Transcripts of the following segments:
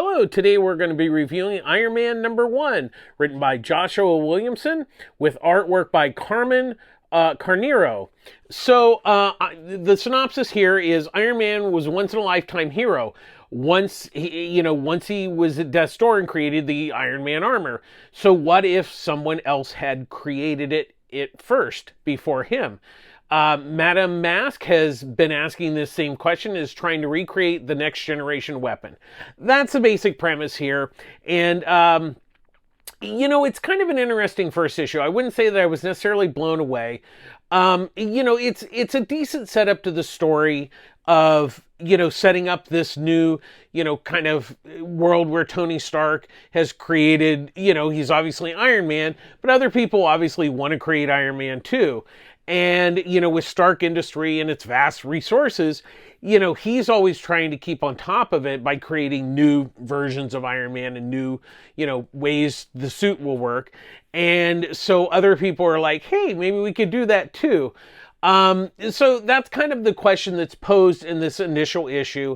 Hello, today we're going to be reviewing Iron Man #1, written by Joshua Williamson, with artwork by Carmen Carnero. The synopsis here is Iron Man was a once-in-a-lifetime hero. Once he was at death's door and created the Iron Man armor. So what if someone else had created it first before him? Madame Mask has been asking this same question, is trying to recreate the next generation weapon. That's the basic premise here. And, it's kind of an interesting first issue. I wouldn't say that I was necessarily blown away. It's a decent setup to the story of, setting up this new, kind of world where Tony Stark has created, he's obviously Iron Man, but other people obviously want to create Iron Man too. And, with Stark Industry and its vast resources, he's always trying to keep on top of it by creating new versions of Iron Man and new, ways the suit will work. And so other people are like, hey, maybe we could do that too. So that's kind of the question that's posed in this initial issue.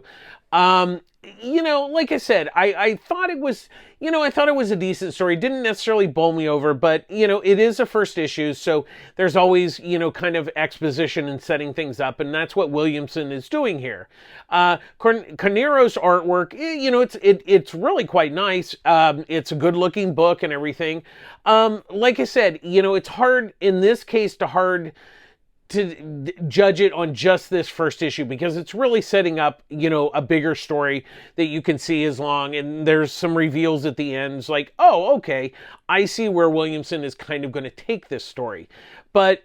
Like I said, I thought it was, I thought it was a decent story. Didn't necessarily bowl me over, but, it is a first issue. So there's always, kind of exposition and setting things up. And that's what Williamson is doing here. Carnero's artwork, it's really quite nice. It's a good looking book and everything. Like I said, it's hard in this case to judge it on just this first issue because it's really setting up, a bigger story that you can see as long. And there's some reveals at the end. It's like, oh, okay, I see where Williamson is kind of going to take this story. But,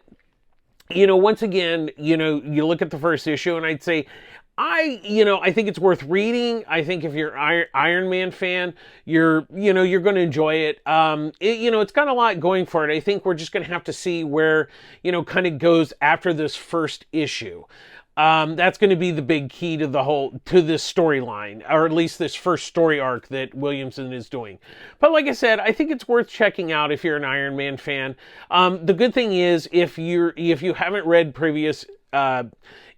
once again, you look at the first issue and I'd say, I think it's worth reading. I think if you're an Iron Man fan, you're going to enjoy it. It's got a lot going for it. I think we're just going to have to see where, kind of goes after this first issue. That's going to be the big key to this storyline, or at least this first story arc that Williamson is doing. But like I said, I think it's worth checking out if you're an Iron Man fan. The good thing is if you haven't read previous,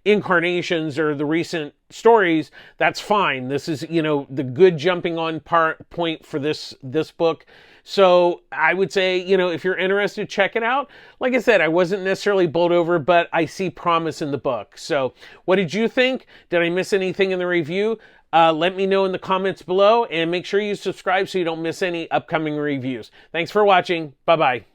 incarnations or the recent stories, that's fine. This is, the good jumping on point for this book. So I would say, if you're interested, check it out. Like I said, I wasn't necessarily bowled over, but I see promise in the book. So what did you think? Did I miss anything in the review? Let me know in the comments below, and make sure you subscribe so you don't miss any upcoming reviews. Thanks for watching. Bye-bye.